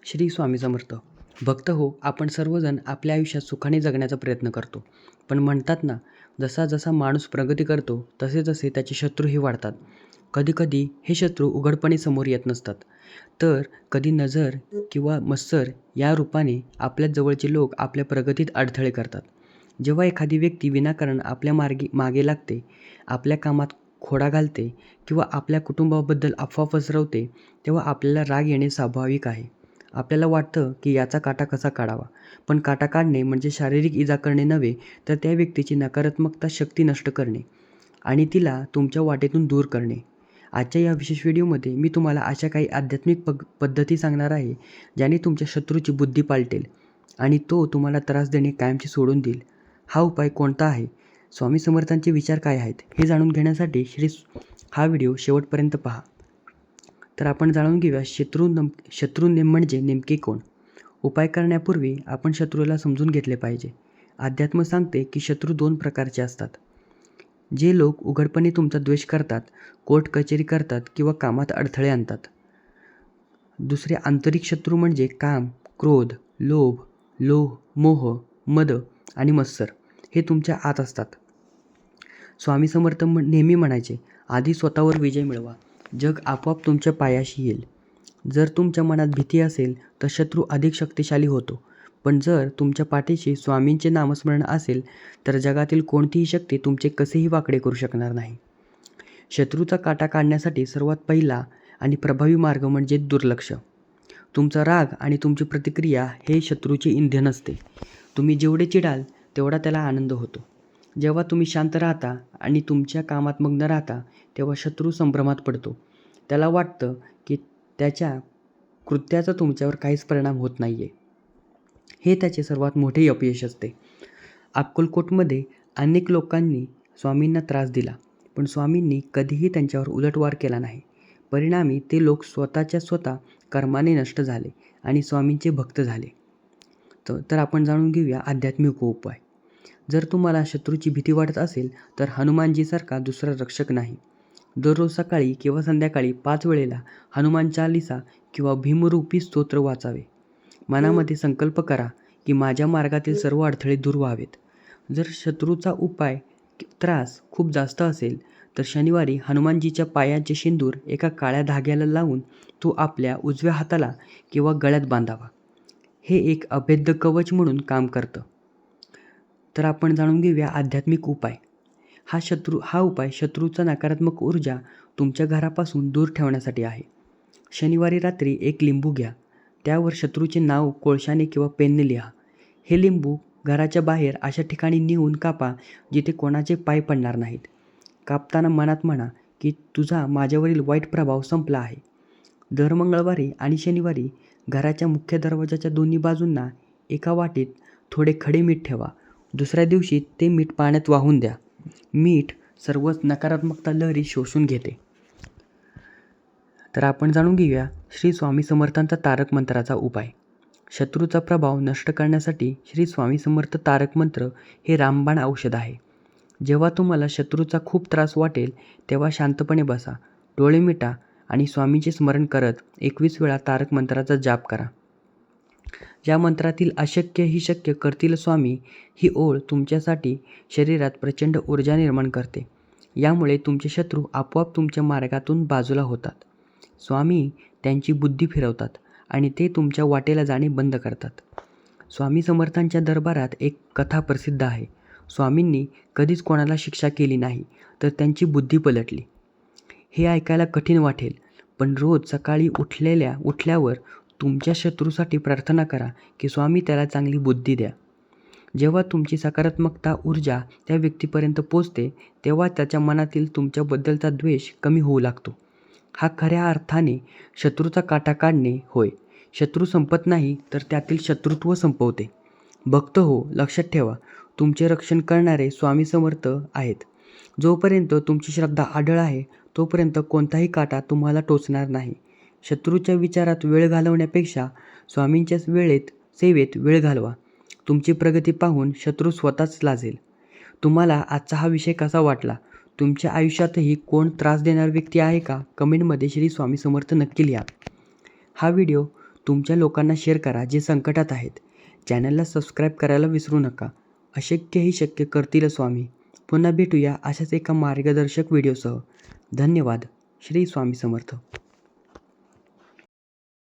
श्री स्वामी समर्थ. भक्त हो, आपण सर्वजण आपल्या आयुष्यात सुखाने जगण्याचा प्रयत्न करतो. पण म्हणतात ना, जसा जसा माणूस प्रगती करतो तसे तसे त्याचे शत्रूही वाढतात. कधीकधी हे शत्रू उघडपणे समोर येत नसतात, तर कधी नजर किंवा मत्सर या रूपाने आपल्या जवळचे लोक आपल्या प्रगतीत अडथळे करतात. जेव्हा एखादी व्यक्ती विनाकारण आपल्या मागे लागते, आपल्या कामात खोडा घालते किंवा आपल्या कुटुंबाबद्दल अफवा पसरवते, तेव्हा आपल्याला राग येणे स्वाभाविक आहे. आपल्याला वाटतं की याचा काटा कसा काढावा, पण काटा काढणे म्हणजे शारीरिक इजा करणे नव्हे, तर त्या व्यक्तीची नकारात्मकता शक्ती नष्ट करणे आणि तिला तुमच्या वाटेतून दूर करणे. आजच्या या विशेष व्हिडिओमध्ये मी तुम्हाला अशा काही आध्यात्मिक पद्धती सांगणार आहे, ज्याने तुमच्या शत्रूची बुद्धी पालटेल आणि तो तुम्हाला त्रास देणे कायमचे सोडून देईल. हा उपाय कोणता आहे? स्वामी समर्थांचे विचार काय आहेत? हे जाणून घेण्यासाठी हा व्हिडिओ शेवटपर्यंत पहा. तर आपण जाणून घेऊया शत्रू म्हणजे नेमके कोण. उपाय करण्यापूर्वी आपण शत्रूला समजून घेतले पाहिजे. अध्यात्म सांगते की शत्रू 2 प्रकारचे असतात. जे लोक उघडपणे तुमचा द्वेष करतात, कोर्ट कचेरी करतात किंवा कामात अडथळे आणतात. दुसरे आंतरिक शत्रू म्हणजे काम, क्रोध, लोभ, मोह, मद आणि मत्सर हे तुमच्या आत असतात. स्वामी समर्थ नेहमी म्हणायचे, आधी स्वतःवर विजय मिळवा, जग आपोआप तुमच्या पायाशी येईल. जर तुमच्या मनात भीती असेल तर शत्रू अधिक शक्तिशाली होतो, पण जर तुमच्या पाठीशी स्वामींचे नामस्मरण असेल तर जगातील कोणतीही शक्ती तुमचे कसेही वाकडे करू शकणार नाही. शत्रूचा काटा काढण्यासाठी सर्वात पहिला आणि प्रभावी मार्ग म्हणजे दुर्लक्ष. तुमचा राग आणि तुमची प्रतिक्रिया हे शत्रूचे इंधन असते. तुम्ही जेवढे चिडाल तेवढा त्याला आनंद होतो. जेव्हा तुम्ही शांत राहता आणि तुमच्या कामात मग्न राहता, तेव्हा शत्रू संभ्रमात पडतो. त्याला वाटतं की त्याच्या कृत्याचा तुमच्यावर काहीच परिणाम होत नाही आहे. हे त्याचे सर्वात मोठे अपयश असते. अक्कलकोटमध्ये अनेक लोकांनी स्वामींना त्रास दिला, पण स्वामींनी कधीही त्यांच्यावर उलटवार केला नाही. परिणामी ते लोक स्वतः कर्माने नष्ट झाले आणि स्वामींचे भक्त झाले. तर आपण जाणून घेऊया आध्यात्मिक उपाय. जर तुम्हाला शत्रूची भीती वाटत असेल तर हनुमानजीसारखा दुसरा रक्षक नाही. दररोज सकाळी किंवा संध्याकाळी 5 वेळेला हनुमान चालीसा किंवा भीमरूपी स्तोत्र वाचावे. मनामध्ये संकल्प करा की माझ्या मार्गातील सर्व अडथळे दूर व्हावेत. जर शत्रूचा त्रास खूप जास्त असेल तर शनिवारी हनुमानजीच्या पायाचे शेंदूर एका काळ्या धाग्याला लावून तो आपल्या उजव्या हाताला किंवा गळ्यात बांधावा. हे एक अभेद्य कवच म्हणून काम करतं. तर आपण जाणून घेऊया आध्यात्मिक उपाय. हा उपाय शत्रूचा नकारात्मक ऊर्जा तुमच्या घरापासून दूर ठेवण्यासाठी आहे. शनिवारी रात्री एक लिंबू घ्या, त्यावर शत्रूचे नाव कोळशाने किंवा पेनने लिहा. हे लिंबू घराच्या बाहेर अशा ठिकाणी नेऊन कापा जिथे कोणाचे पाय पडणार नाहीत. कापताना मनात म्हणा की तुझा माझ्यावरील वाईट प्रभाव संपला आहे. दर मंगळवारी आणि शनिवारी घराच्या मुख्य दरवाजाच्या दोन्ही बाजूंना एका वाटीत थोडे खडे मीठ ठेवा. दुसऱ्या दिवशी ते मीठ पाण्यात वाहून द्या. मीठ सर्व नकारात्मकता लहरी शोषून घेते. तर आपण जाणून घेऊया श्री स्वामी समर्थांचा तारक मंत्राचा उपाय. शत्रूचा प्रभाव नष्ट करण्यासाठी श्री स्वामी समर्थ तारक मंत्र हे रामबाण औषध आहे. जेव्हा तुम्हाला शत्रूचा खूप त्रास वाटेल तेव्हा शांतपणे बसा, डोळे मिटा आणि स्वामींचे स्मरण करत 21 वेळा तारक मंत्राचा जाप करा. ज्या मंत्रातील अशक्य ही शक्य करतील स्वामी ही ओळ तुमच्यासाठी शरीरात प्रचंड ऊर्जा निर्माण करते. यामुळे तुमचे शत्रू आपोआप तुमच्या मार्गातून बाजूला होतात. स्वामी त्यांची बुद्धी फिरवतात आणि ते तुमच्या वाटेला जाणे बंद करतात. स्वामी समर्थांच्या दरबारात एक कथा प्रसिद्ध आहे. स्वामींनी कधीच कोणाला शिक्षा केली नाही, तर त्यांची बुद्धी पलटली. हे ऐकायला कठीण वाटेल, पण रोज सकाळी उठल्यावर तुमच्या शत्रूसाठी प्रार्थना करा की स्वामी त्याला चांगली बुद्धी द्या. जेव्हा तुमची सकारात्मकता ऊर्जा त्या व्यक्तीपर्यंत पोचते, तेव्हा त्याच्या मनातील तुमच्याबद्दलचा द्वेष कमी होऊ लागतो. हा खऱ्या अर्थाने शत्रूचा काटा काढणे होय. शत्रू संपत नाही, तर त्यातील शत्रुत्व संपवते. भक्त हो, लक्षात ठेवा, तुमचे रक्षण करणारे स्वामी समर्थ आहेत. जोपर्यंत तुमची श्रद्धा अढळ आहे तोपर्यंत कोणताही काटा तुम्हाला टोचणार नाही. शत्रूच्या विचारात वेळ घालवण्यापेक्षा स्वामींच्या सेवेत वेळ घालवा. तुमची प्रगती पाहून शत्रू स्वतःच लाजेल. तुम्हाला आजचा हा विषय कसा वाटला? तुमच्या आयुष्यातही कोण त्रास देणारी व्यक्ती आहे का? कमेंटमध्ये श्री स्वामी समर्थ नक्की लिहा. हा व्हिडिओ तुमच्या लोकांना शेअर करा जे संकटात आहेत. चॅनलला सबस्क्राईब करायला विसरू नका. अशक्यही शक्य करतील स्वामी. पुन्हा भेटूया अशाच एका मार्गदर्शक व्हिडिओसह. धन्यवाद. श्री स्वामी समर्थ.